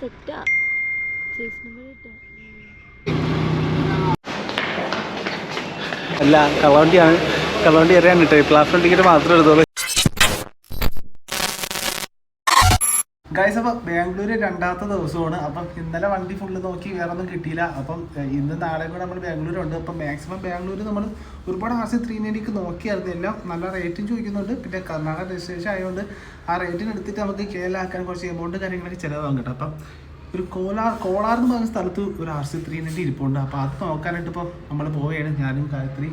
തെറ്റാ അല്ല കള്ളവണ്ടിയാണ്. കള്ളവണ്ടി അറിയാൻ കിട്ടും. ക്ലാസ് വൺ ടിക്കറ്റ് മാത്രമേ എടുത്തോളൂ. ഗൈസ്, അപ്പം ബാംഗ്ലൂർ രണ്ടാമത്തെ ദിവസമാണ്. അപ്പം ഇന്നലെ വണ്ടി ഫുള്ള് നോക്കി വേറെ ഒന്നും കിട്ടിയില്ല. അപ്പം ഇന്ന് നാളെ കൂടെ നമ്മൾ ബാംഗ്ലൂരുണ്ട്. അപ്പം മാക്സിമം ബാംഗ്ലൂർ നമ്മൾ ഒരുപാട് RC390 നോക്കിയായിരുന്നു. എല്ലാം നല്ല റേറ്റും ചോദിക്കുന്നുണ്ട്. പിന്നെ കർണാടക രജിസ്ട്രേഷൻ ആയതുകൊണ്ട് ആ റേറ്റിന് എടുത്തിട്ട് നമുക്ക് കേരളാക്കാൻ കുറച്ച് എമൗണ്ട് കാര്യങ്ങളൊക്കെ ചിലവാകും കേട്ടോ. അപ്പം ഒരു കോളാർ എന്ന് പറഞ്ഞ സ്ഥലത്ത് ഒരു RC390 ഇരിപ്പുണ്ട്. അപ്പോൾ അത് നോക്കാനായിട്ട് ഇപ്പോൾ നമ്മൾ പോവുകയാണ്. ഞാനും ഗായത്രി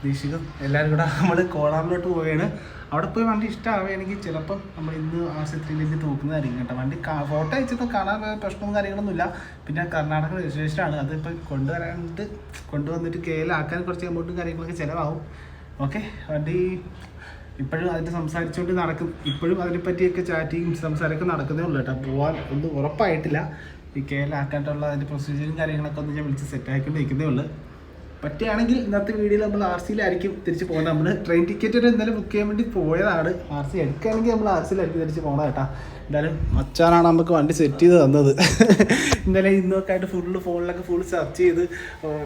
ദീക്ഷിതും എല്ലാവരും കൂടെ നമ്മൾ കോളാറിലോട്ട് പോവുകയാണ്. അവിടെ പോയി വണ്ടി ഇഷ്ടമാവുകയാണെങ്കിൽ ചിലപ്പം നമ്മൾ ഇന്ന് RC390 നോക്കുന്നതായിരിക്കും കേട്ടോ. വണ്ടി ഫോട്ടോ അയച്ചപ്പോൾ കാണാൻ പ്രശ്നവും കാര്യങ്ങളൊന്നുമില്ല. പിന്നെ കർണാടക രജിസ്ട്രേഷനാണ്. അതിപ്പോൾ കൊണ്ടുവന്നിട്ട് കേരളാക്കാൻ കുറച്ച് എമൗണ്ടും കാര്യങ്ങളൊക്കെ ചിലവാകും. ഓക്കെ, വണ്ടി ഇപ്പോഴും അതിന് സംസാരിച്ചുകൊണ്ട് നടക്കും. ഇപ്പോഴും അതിനെപ്പറ്റിയൊക്കെ ചാറ്റിങ് സംസാരമൊക്കെ നടക്കുന്നേ ഉള്ളൂ കേട്ടോ. പോകാൻ ഒന്നും ഉറപ്പായിട്ടില്ല. ഈ കേരളാക്കാനായിട്ടുള്ള അതിൻ്റെ പ്രൊസീജിയറും കാര്യങ്ങളൊക്കെ ഒന്ന് ഞാൻ വിളിച്ച് സെറ്റാക്കിക്കൊണ്ട് നിൽക്കുന്നേ ഉള്ളൂ. പറ്റുകയാണെങ്കിൽ ഇന്നത്തെ വീഡിയോയിൽ നമ്മൾ RCയിലായിരിക്കും തിരിച്ച് പോകുന്നത്. നമ്മൾ ട്രെയിൻ ടിക്കറ്റ് ഒരു ഇന്നലെ ബുക്ക് ചെയ്യാൻ വേണ്ടി പോയതാണ്. RC എടുക്കുകയാണെങ്കിൽ നമ്മൾ RCയിലായിരിക്കും തിരിച്ച് പോകണം കേട്ടോ. എന്തായാലും അച്ഛനാണ് നമുക്ക് വണ്ടി സെറ്റ് ചെയ്ത് തന്നത്. ഇന്നലെ ഇന്നൊക്കെ ആയിട്ട് ഫോണിലൊക്കെ ഫുൾ സെർച്ച് ചെയ്ത്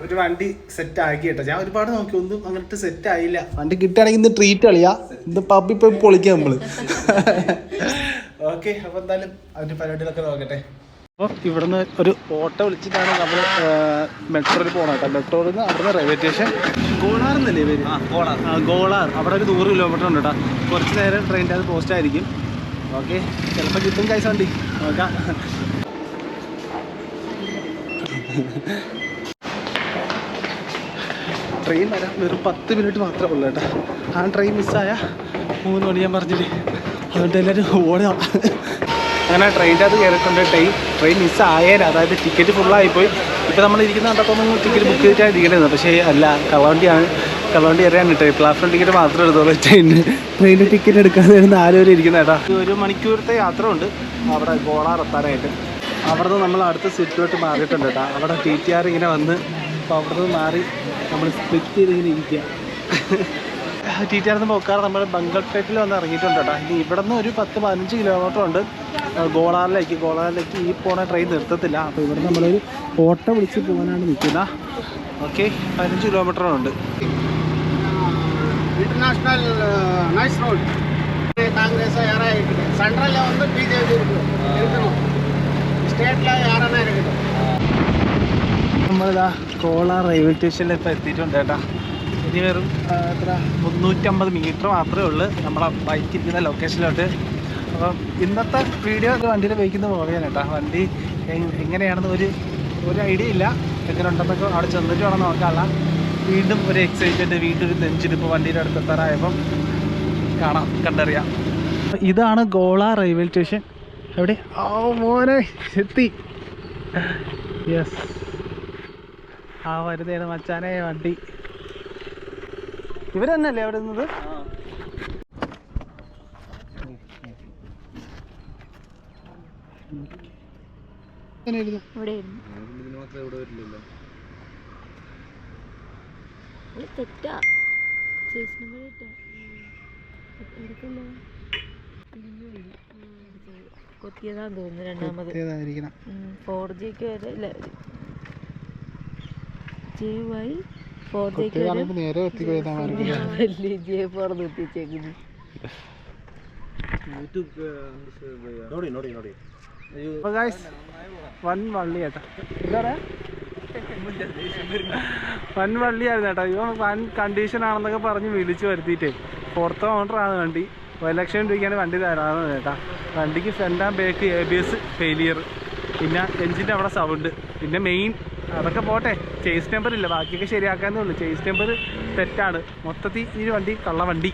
ഒരു വണ്ടി സെറ്റ് ആക്കി കേട്ടോ. ഞാൻ ഒരുപാട് നോക്കി, ഒന്നും അങ്ങോട്ട് സെറ്റ് ആയില്ല. വണ്ടി കിട്ടുകയാണെങ്കിൽ ഇന്ന് ട്രീറ്റ് കളിയാ, ഇന്ന് പബ്ബി പോയി പൊളിക്കാം നമ്മൾ. ഓക്കെ, അപ്പോൾ എന്തായാലും അതിൻ്റെ പരിപാടികളൊക്കെ നോക്കട്ടെ. അപ്പോൾ ഇവിടുന്ന് ഒരു ഓട്ടോ വിളിച്ചിട്ടാണ് നമ്മൾ മെട്രോയിൽ പോകണം കേട്ടോ. മെട്രോയിൽ നിന്ന് അവിടുന്ന് റെയിൽവേ സ്റ്റേഷൻ ഗോളാർ എന്നല്ലേ പേര്? ഗോളാർ. അവിടെ ഒരു 100 കിലോമീറ്റർ ഉണ്ട് കേട്ടോ. കുറച്ച് നേരം ട്രെയിനിൻ്റെ അത് പോസ്റ്റ് ആയിരിക്കും. ഓക്കെ, ചിലപ്പോൾ കിട്ടും കൈസ് വണ്ടി നോക്കാം. ട്രെയിൻ വരാൻ വെറും 10 മിനിറ്റ് മാത്രമേ ഉള്ളൂ കേട്ടോ. ആ ട്രെയിൻ മിസ്സായ 3 മണി ഞാൻ പറഞ്ഞില്ലേ. അതുകൊണ്ട് എല്ലാവരും ഓടാം. അങ്ങനെ ട്രെയിനിൻ്റെ അത് കയറിയിട്ടുണ്ട്. ട്രെയിൻ മിസ്സായാലും, അതായത് ടിക്കറ്റ് ഫുള്ളായിപ്പോയി. ഇപ്പോൾ നമ്മൾ ഇരിക്കുന്ന കണ്ടത്തൊന്നും ടിക്കറ്റ് ബുക്ക് ചെയ്തിട്ടാണ് ഇരിക്കുന്നത്. പക്ഷേ അല്ല, കള്ളവണ്ടിയാണ്. കള്ളവണ്ടി അറിയാൻ കിട്ടും. ക്ലാസ് വൺ ടിക്കറ്റ് മാത്രമേ എടുത്തോളൂ. ട്രെയിനിൻ്റെ ടിക്കറ്റ് എടുക്കാതെ 4 പേര് ഇരിക്കുന്ന കേട്ടോ. 1 മണിക്കൂറത്തെ യാത്ര ഉണ്ട് അവിടെ ഗോളാർ എത്താനായിട്ട്. അവിടെ നിന്ന് നമ്മൾ അടുത്ത സീറ്റിലോട്ട് മാറിയിട്ടുണ്ട് കേട്ടോ. അവിടെ TTR ഇങ്ങനെ വന്ന്, അപ്പോൾ അവിടെ നിന്ന് മാറി നമ്മൾ സ്പ്ലിറ്റ് ചെയ്ത് ഇങ്ങനെ ഇരിക്കുക. TTR പോക്കാറ് നമ്മൾ ബംഗൾപേട്ടിൽ വന്ന് ഇറങ്ങിയിട്ടുണ്ട് കേട്ടോ. ഇനി ഇവിടെ നിന്ന് ഒരു 10-15 കിലോമീറ്റർ ഉണ്ട് ഗോളാറിലേക്ക്. ഈ പോണ ട്രെയിൻ നിർത്തത്തില്ല. അപ്പോൾ ഇവിടെ നമ്മളൊരു ഓട്ടോ വിളിച്ച് പോകാനാണ് നിൽക്കുന്നത്. ഓക്കെ, 15 കിലോമീറ്ററുണ്ട്. ಇಂಟರ್ನ್ಯಾಷನಲ್ ನೈಸ್ ರೋಡ್ ಕಾಂಗ್ರೆಸ್ ಯಾರ ಸೆಂಟ್ರಲ್ ಒಂದು BJP ಇರುತ್ತೋ സ്റ്റേറ്റിലെ ആരാണ് ഇരിക്കുന്നത്. നമ്മളിതാ കോളാർ റെയിൽവേ സ്റ്റേഷനിൽ ഇപ്പോൾ എത്തിയിട്ടുണ്ട് കേട്ടോ. ഇനി വെറും എത്ര 350 മീറ്റർ മാത്രമേ ഉള്ളൂ നമ്മളെ ബൈക്ക് ഇരിക്കുന്ന ലൊക്കേഷനിലോട്ട്. അപ്പം ഇന്നത്തെ വീഡിയോ വണ്ടിയുടെ ബൈക്കിൽ നിന്ന് പോവുകയാണ് കേട്ടോ. വണ്ടി എങ്ങനെയാണെന്ന് ഒരു ഐഡിയ ഇല്ല. എങ്ങനെ ഉണ്ടെന്നൊക്കെ അവിടെ ചെന്നിട്ട് വേണം നോക്കാനുള്ള. വീണ്ടും ഒരു എക്സൈറ്റ്മെൻറ്റ്, വീണ്ടും ഒരു നെഞ്ചിടിപ്പ്. വണ്ടിയുടെ അടുത്തെത്താറായപ്പം കണ്ടറിയാം. ഇതാണ് ഗോളാർ റെയിൽവേ സ്റ്റേഷൻ. എവിടെ? ഓ മോനെ, എത്തി. യെസ്, ആ വരുന്നതാണ് മച്ചാനെ വണ്ടി. ഇവർ തന്നെയല്ലേ അവിടെ നിന്നത്? തെറ്റാ കൊത്തിയതാന്ന് തോന്നുന്നു. രണ്ടാമത് 4Gക്ക് വരെ ഇല്ല, JY 4Gക്ക് നേരെ J4 നിർത്തിച്ചേക്കുന്നു. വൻ വള്ളി കേട്ടോ. വൻ വള്ളിയായിരുന്നു കേട്ടോ. ഇവ വൻ കണ്ടീഷൻ ആണെന്നൊക്കെ പറഞ്ഞ് വിളിച്ചു വരുത്തിയിട്ടേ. 4th ഓണറാണ് വണ്ടി. 1 ലക്ഷം രൂപയ്ക്കാണ് വണ്ടി തരാമെന്ന് കേട്ടോ. വണ്ടിക്ക് front and back ABS failure, പിന്നെ എഞ്ചിൻ്റെ അവിടെ സൗണ്ട്, പിന്നെ മെയിൻ അതൊക്കെ പോട്ടെ, ചേസ് നമ്പർ ഇല്ല. ബാക്കിയൊക്കെ ശരിയാക്കാന്നേ ഉള്ളൂ. ചേസ് നമ്പർ തെറ്റാണ്. മൊത്തത്തിൽ ഈ വണ്ടി കള്ള വണ്ടി.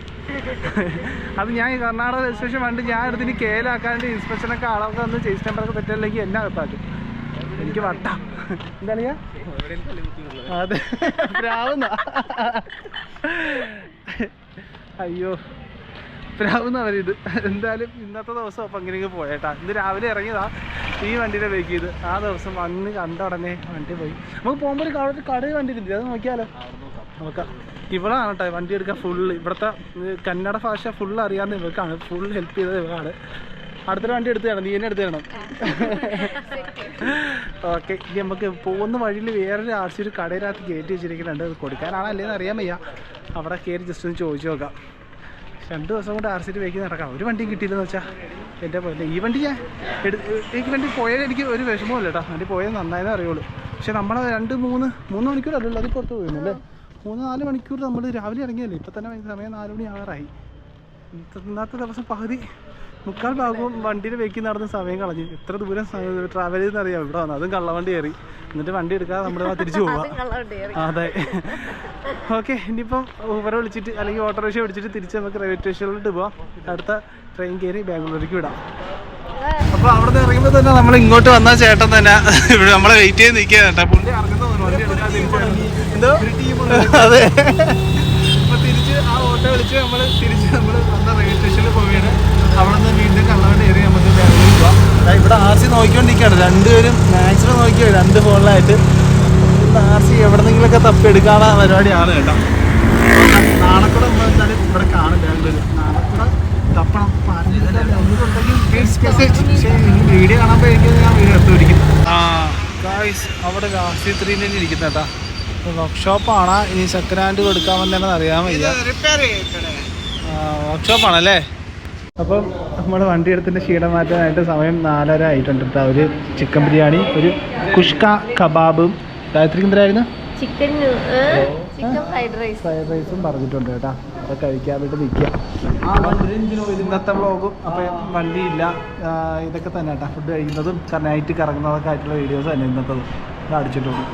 അത് ഞാൻ കർണാടക രജിസ്ട്രേഷൻ വണ്ടി ഞാൻ എടുത്തിട്ട് കേരളാക്കാണ്ട് ഇൻസ്പെക്ഷനൊക്കെ ആളൊക്കെ വന്ന് ചേസ് നമ്പറൊക്കെ തെറ്റല്ലെങ്കിൽ എന്നെ അകത്താക്കും. എനിക്ക് വട്ട എന്താണ് ഞാൻ അതെ പ്രാവുന്ന. അയ്യോ പ്രാവുന്നവരിത്. എന്തായാലും ഇന്നത്തെ ദിവസം അപ്പം അങ്ങനെയൊക്കെ പോയേട്ടാ. ഇന്ന് രാവിലെ ഇറങ്ങിയതാ ഈ വണ്ടിയുടെ ബേക്ക് ചെയ്ത്. ആ ദിവസം വന്ന് കണ്ട ഉടനെ വണ്ടി പോയി. നമുക്ക് പോകുമ്പോൾ ഒരു കടയിൽ വണ്ടി ഉണ്ട്, അത് നോക്കിയാലോ? നോക്കാം. ഇവളാണ് കേട്ടോ വണ്ടി എടുക്കാൻ ഫുള്ള്. ഇവിടുത്തെ കന്നഡ ഭാഷ ഫുള്ള് അറിയാവുന്ന ഇവർക്കാണ്. ഫുൾ ഹെൽപ്പ് ചെയ്തത് ഇവളാണ്. അടുത്തൊരു വണ്ടി എടുത്ത് തരണം, നീ എന്നെ എടുത്ത് തരണം. ഓക്കെ, ഇനി നമുക്ക് പോകുന്ന വഴിയിൽ വേറൊരു ആർസി ഒരു കടയിനകത്ത് കയറ്റി വെച്ചിരിക്കുന്നുണ്ട്. അത് കൊടുക്കാനാണോ അല്ലേന്ന് അറിയാൻ വയ്യ. അവിടെ കയറി ജസ്റ്റ് ഒന്ന് ചോദിച്ചു നോക്കാം. 2 ദിവസം കൊണ്ട് ആർസി വെക്കി നടക്കാം. ഒരു വണ്ടിയും കിട്ടിയില്ലെന്ന് വെച്ചാൽ എൻ്റെ പോലെ. ഈ വണ്ടി ഈ വണ്ടി പോയാൽ എനിക്ക് ഒരു വിഷമമില്ല കേട്ടോ. വണ്ടി പോയാൽ നന്നായെന്നേ അറിയുള്ളൂ. പക്ഷെ നമ്മൾ 2-3 മണിക്കൂറല്ലല്ലോ അത് പുറത്ത് പോയിരുന്നല്ലേ. 3-4 മണിക്കൂർ നമ്മൾ രാവിലെ ഇറങ്ങിയല്ലേ. ഇപ്പം തന്നെ സമയം 4 മണി ആവാറായി. ഇന്നത്തെ ദിവസം പകുതി 3/4 ഭാഗവും വണ്ടിയിൽ വെക്കി നടന്ന് സമയം കളഞ്ഞു. എത്ര ദൂരം ട്രാവൽ ചെയ്തെന്ന് അറിയാം. ഇവിടെ വന്നു അതും കള്ളവണ്ടി കയറി. എന്നിട്ട് വണ്ടി എടുക്കാതെ നമ്മൾ തിരിച്ചു പോവാം. അതെ. ഓക്കെ, ഇനിയിപ്പം ഊബറെ വിളിച്ചിട്ട് അല്ലെങ്കിൽ ഓട്ടോറിക്ഷ വിളിച്ചിട്ട് തിരിച്ച് നമുക്ക് റെയിൽവേ സ്റ്റേഷനിലോട്ട് പോവാം. അടുത്ത ട്രെയിൻ കയറി ബാംഗ്ലൂരിലേക്ക് വിടാം. അപ്പോൾ അവിടെ നിന്ന് ഇറങ്ങുമ്പോൾ തന്നെ നമ്മൾ ഇങ്ങോട്ട് വന്ന ചേട്ടൻ തന്നെ ഇവിടെ നമ്മളെ വെയിറ്റ് ചെയ്ത് നിൽക്കുക കേട്ടോ. പുള്ളി എന്തോ അതെ. അപ്പോൾ തിരിച്ച് ആ ഓട്ടോ വിളിച്ച് നമ്മൾ വന്ന റെയിൽവേ സ്റ്റേഷനിൽ പോവുകയാണ്. അവിടെ നിന്ന് വീണ്ടും കള്ളവണ്ടി കയറി നമുക്ക് ബാംഗ്ലൂർ പോവാം. ഇവിടെ ആർസി നോക്കിക്കൊണ്ടിരിക്കുകയാണ്. രണ്ടുപേരും മാക്സിമം നോക്കിയോ 2 ഫോണിലായിട്ട്. ആർസി എവിടെന്നെങ്കിലൊക്കെ തപ്പിയെടുക്കാനുള്ള പരിപാടിയാണ് കേട്ടോ. നാളെ കൂടെ നമ്മൾ എന്തായാലും ഇവിടെ കാണും ബാംഗ്ലൂർ. നാളെ കൂടെ തപ്പണം. വീഡിയോ കാണുമ്പോഴേക്കും ഞാൻ വീഡിയോ എടുത്ത് പിടിക്കും. ഗായ്സ്, അവിടെ ആർസി 390 ഇരിക്കുന്ന കേട്ടോ. വർക്ക്ഷോപ്പാണ്. ഇനി സെക്കൻഡ് ഹാൻഡ് കൊടുക്കാമെന്നാണ് അറിയാൻ വയ്യ. വർക്ക്ഷോപ്പാണല്ലേ. അപ്പം നമ്മൾ വണ്ടി എടുത്തിൻ്റെ ക്ഷീണം മാറ്റാനായിട്ട് സമയം 4:30 ആയിട്ടുണ്ട് കേട്ടോ. ഒരു ചിക്കൻ ബിരിയാണി, ഒരു കുഷ്ക കബാബും, ഗായത്രിക്ക് എന്തായിരുന്നു ചിക്കൻ ഫ്രൈഡ് റൈസും പറഞ്ഞിട്ടുണ്ട് കേട്ടോ. അതൊക്കെ കഴിക്കാൻ വേണ്ടി നിൽക്കുക. ഇന്നത്തെ വ്ളോഗും അപ്പം വണ്ടിയില്ല ഇതൊക്കെ തന്നെ കേട്ടോ. ഫുഡ് കഴിക്കുന്നതും നൈറ്റ് കറങ്ങുന്നതൊക്കെ ആയിട്ടുള്ള വീഡിയോസ് തന്നെ ഇന്നത്തെ അടിച്ചിട്ടുണ്ട്.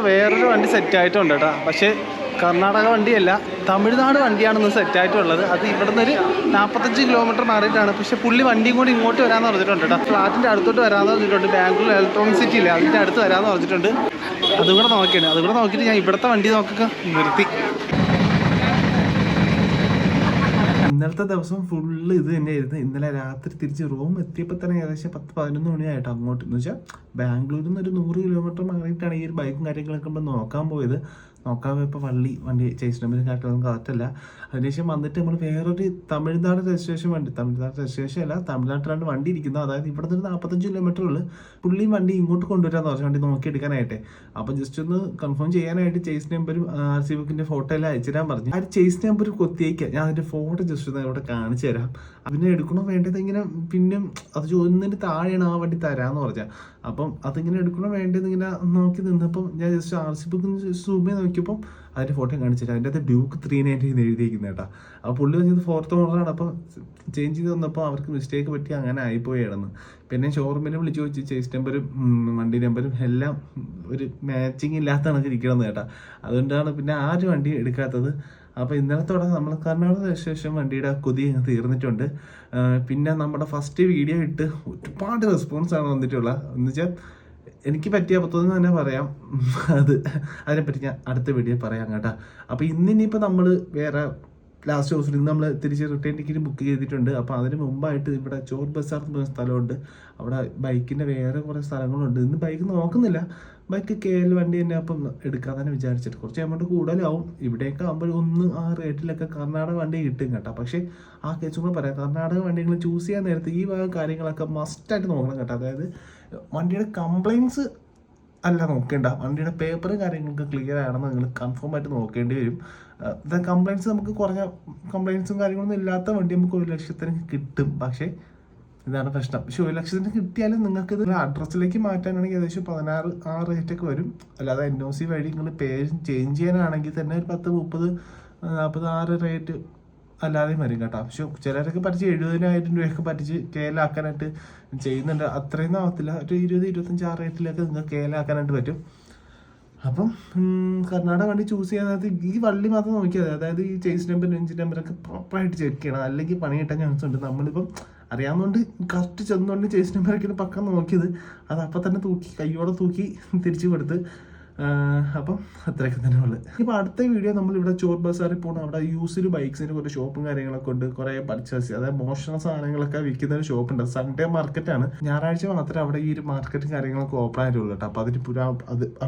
വേറൊരു വണ്ടി സെറ്റായിട്ടുണ്ട് കേട്ടോ. പക്ഷേ കർണാടക വണ്ടിയല്ല, തമിഴ്നാട് വണ്ടിയാണെന്ന് സെറ്റായിട്ടുള്ളത്. അത് ഇവിടെ നിന്നൊരു 45 കിലോമീറ്റർ മാറിയിട്ടാണ്. പക്ഷേ പുള്ളി വണ്ടിയും കൂടി ഇങ്ങോട്ട് വരാമെന്ന് പറഞ്ഞിട്ടുണ്ട് കേട്ടോ. ഫ്ലാറ്റിൻ്റെ അടുത്തോട്ട് വരാമെന്ന് പറഞ്ഞിട്ടുണ്ട്. ബാംഗ്ലൂർ ഇലക്ട്രോണിക് സിറ്റി ഇല്ലേ, അതിൻ്റെ അടുത്ത് വരാമെന്ന് പറഞ്ഞിട്ടുണ്ട്. അതുകൂടെ നോക്കിയാണ്. അതുകൂടെ നോക്കിയിട്ട് ഞാൻ ഇവിടുത്തെ വണ്ടി നോക്കൊക്കെ നിർത്തി. ഇന്നലത്തെ ദിവസം ഫുള്ള് ഇത് തന്നെയായിരുന്നു. ഇന്നലെ രാത്രി തിരിച്ച് റൂം എത്തിയപ്പോൾ തന്നെ ഏകദേശം 10-11 മണിയായിട്ട് അങ്ങോട്ട്. എന്ന് വെച്ചാൽ ബാംഗ്ലൂരിൽ നിന്ന് ഒരു 100 കിലോമീറ്റർ മാറിയിട്ടാണ് ഈ ഒരു ബൈക്കും കാര്യങ്ങളൊക്കെ നമ്മൾ നോക്കാൻ പോയത്. നോക്കാൻ പോയപ്പോൾ വണ്ടി ചേസ് നമ്പറും കാര്യങ്ങളൊന്നും കറക്റ്റല്ല. അതിനുശേഷം വന്നിട്ട് നമ്മൾ വേറൊരു തമിഴ്നാട് രജിസ്ട്രേഷൻ അല്ല, തമിഴ്നാട്ടിലാണ് വണ്ടി ഇരിക്കുന്നത്. അതായത് ഇവിടെ നിന്ന് 45 കിലോമീറ്റർ ഉള്ളു. പുള്ളിയും വണ്ടി ഇങ്ങോട്ട് കൊണ്ടുവരാന്ന് പറഞ്ഞു, വണ്ടി നോക്കിയെടുക്കാനായിട്ട്. അപ്പോൾ ജസ്റ്റ് ഒന്ന് കൺഫേം ചെയ്യാനായിട്ട് ചേസ് നമ്പറും RC ബുക്കിൻ്റെ ഫോട്ടോ എല്ലാം അയച്ചു തരാൻ പറഞ്ഞു. ആ ചേസ് നമ്പർ കൊത്തിയേക്കാം. ഞാൻ അതിൻ്റെ ഫോട്ടോ ജസ്റ്റ് ഒന്ന് ഇവിടെ കാണിച്ചു തരാം. അതിനെ എടുക്കണോ വേണ്ടത് ഇങ്ങനെ പിന്നെ അത് ചോദിക്കുന്നതിന് താഴെയാണ് ആ വണ്ടി തരാമെന്ന് പറഞ്ഞാൽ. അപ്പം അതിങ്ങനെ എടുക്കണോ വേണ്ടത് ഇങ്ങനെ നോക്കി നിന്നപ്പം ഞാൻ ജസ്റ്റ് RC ബുക്കിന് സൂം ചെയ്ത് നോക്കിയപ്പം അതിൻ്റെ ഫോട്ടോ കാണിച്ചിട്ട് അതിൻ്റെ അത് ഡ്യൂക്ക് 390 എഴുതിയിരിക്കുന്നത് കേട്ടോ. അപ്പോൾ പുള്ളി പറഞ്ഞത് 4th ഓണറാണ്. അപ്പോൾ ചേഞ്ച് ചെയ്ത് വന്നപ്പോൾ അവർക്ക് മിസ്റ്റേക്ക് പറ്റി അങ്ങനെ ആയിപ്പോയായിരുന്നു. പിന്നെ ഷോറൂമിൽ വിളിച്ച് ചോദിച്ച് ചേസ് നമ്പറും വണ്ടി നമ്പറും എല്ലാം ഒരു മാച്ചിങ് ഇല്ലാത്ത കണക്ക് ഇരിക്കണമെന്ന് കേട്ടോ. അതുകൊണ്ടാണ് പിന്നെ ആ ഒരു വണ്ടി എടുക്കാത്തത്. അപ്പോൾ ഇന്നലത്തോടെ നമ്മൾ കർണാടക രജിസ്ട്രേഷൻ വണ്ടിയുടെ കൊതി തീർന്നിട്ടുണ്ട്. പിന്നെ നമ്മുടെ ഫസ്റ്റ് വീഡിയോ ഇട്ട് ഒരുപാട് റെസ്പോൺസാണ് വന്നിട്ടുള്ളത്. എന്ന് വെച്ചാൽ എനിക്ക് പറ്റിയ അബദ്ധമെന്ന് തന്നെ പറയാം. അതിനെപ്പറ്റി ഞാൻ അടുത്ത വീഡിയോ പറയാം കേട്ടോ. അപ്പോൾ ഇന്നിപ്പോൾ നമ്മൾ വേറെ ലാസ്റ്റ് ഹൗസിൽ നിന്ന് നമ്മൾ തിരിച്ച് റിട്ടേൺ ടിക്കറ്റ് ബുക്ക് ചെയ്തിട്ടുണ്ട്. അപ്പോൾ അതിന് മുമ്പായിട്ട് ഇവിടെ ചോർ ബസാർ എന്ന് പറയുന്ന സ്ഥലമുണ്ട്. അവിടെ ബൈക്കിൻ്റെ വേറെ കുറേ സ്ഥലങ്ങളുണ്ട്. ഇന്ന് ബൈക്ക് നോക്കുന്നില്ല, ബൈക്ക് KL വണ്ടി തന്നെ അപ്പം എടുക്കാൻ തന്നെ വിചാരിച്ചിട്ട് കുറച്ച് എമൗണ്ട് കൂടുതലാവും. ഇവിടെയൊക്കെ ആകുമ്പോൾ ഒന്ന് ആ റേറ്റിലൊക്കെ കർണാടക വണ്ടി കിട്ടും കേട്ടോ. പക്ഷേ ആ കേസും കൂടെ പറയാം, കർണാടക വണ്ടികൾ ചൂസ് ചെയ്യാൻ നേരത്തെ ഈ വക കാര്യങ്ങളൊക്കെ മസ്റ്റായിട്ട് നോക്കണം കേട്ടോ. അതായത് വണ്ടിയുടെ കംപ്ലയിൻസ് അല്ല നോക്കേണ്ട, വണ്ടിയുടെ പേപ്പറും കാര്യങ്ങളൊക്കെ ക്ലിയർ ആണെന്ന് നിങ്ങൾ കൺഫേം ആയിട്ട് നോക്കേണ്ടി വരും. കംപ്ലയിൻസ് നമുക്ക് കുറഞ്ഞ കംപ്ലയിൻസും കാര്യങ്ങളൊന്നും ഇല്ലാത്ത വണ്ടി നമുക്ക് 1 ലക്ഷത്തിന് കിട്ടും. പക്ഷേ ഇതാണ് പ്രശ്നം. പക്ഷെ 1 ലക്ഷത്തിന് കിട്ടിയാലും നിങ്ങൾക്ക് ഇത് അഡ്രസ്സിലേക്ക് മാറ്റാനാണെങ്കിൽ ഏകദേശം 16 ആ റേറ്റൊക്കെ വരും. അല്ലാതെ NOC വഴി നിങ്ങൾ പേര് ചേഞ്ച് ചെയ്യാനാണെങ്കിൽ തന്നെ ഒരു 10-30-40 ആ റേറ്റ് അല്ലാതെയും വരും കേട്ടോ. പക്ഷെ ചിലരൊക്കെ പറ്റിച്ച് 70,000 രൂപയൊക്കെ പറ്റിച്ച് KL ആക്കാനായിട്ട് ചെയ്യുന്നുണ്ട്. അത്രയൊന്നും ആവത്തില്ല, ഒരു 20-25 ആ റേറ്റിലൊക്കെ നിങ്ങൾക്ക് KL ആക്കാനായിട്ട് പറ്റും. അപ്പം കർണാടക വണ്ടി ചൂസ് ചെയ്യാനകത്ത് ഈ വള്ളി മാത്രം നോക്കിയാൽ മതി. അതായത് ഈ ചേസ് നമ്പർ എഞ്ചിൻ നമ്പറൊക്കെ പ്രോപ്പറായിട്ട് ചെക്ക് ചെയ്യണം, അല്ലെങ്കിൽ പണി കിട്ടാൻ ചാൻസ് ഉണ്ട്. നമ്മളിപ്പം അറിയാവുന്നതുകൊണ്ട് കറക്റ്റ് ചെന്നുകൊണ്ട് ചേസ് നമ്പറൊക്കെയാണ് പക്കം നോക്കിയത്. അത് അപ്പം തന്നെ കയ്യോടെ തൂക്കി തിരിച്ചു കൊടുത്ത്. അപ്പം അത്രയൊക്കെ തന്നെ ഉള്ളത്. ഇപ്പോൾ അടുത്ത വീഡിയോ നമ്മളിവിടെ ചോർ ബസാറിൽ പോകണം. അവിടെ യൂസ്ഡ് ബൈക്സിന് കുറേ ഷോപ്പും കാര്യങ്ങളൊക്കെ ഉണ്ട്. കുറേ പർച്ചേസ്, അതായത് മോഷണ സാധനങ്ങളൊക്കെ വിൽക്കുന്ന ഒരു ഷോപ്പുണ്ട്. സൺഡേ മാർക്കറ്റാണ്, ഞായറാഴ്ച മാത്രമേ അവിടെ ഈ ഒരു മാർക്കറ്റും കാര്യങ്ങളൊക്കെ ഓപ്പൺ ആയിട്ടുള്ളൂ കേട്ടോ.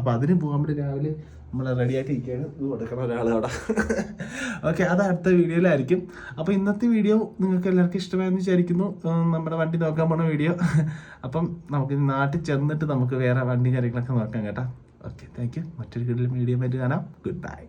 അപ്പോൾ അതിന് പോകാൻ വേണ്ടി രാവിലെ നമ്മൾ റെഡി ആയിട്ട് ഇരിക്കുകയാണ്. ഇത് കൊടുക്കണം ഒരാൾ അവിടെ. ഓക്കെ, അത് അടുത്ത വീഡിയോയിലായിരിക്കും. അപ്പോൾ ഇന്നത്തെ വീഡിയോ നിങ്ങൾക്ക് എല്ലാവർക്കും ഇഷ്ടമായെന്ന് വിചാരിക്കുന്നു. നമ്മുടെ വണ്ടി നോക്കാൻ പോണ വീഡിയോ. അപ്പം നമുക്ക് നാട്ടിൽ ചെന്നിട്ട് നമുക്ക് വേറെ വണ്ടി കാര്യങ്ങളൊക്കെ നോക്കാം കേട്ടോ. Okay, thank you. മറ്റൊരു വീഡിയോ ആയിട്ട് കാണാം. Good bye.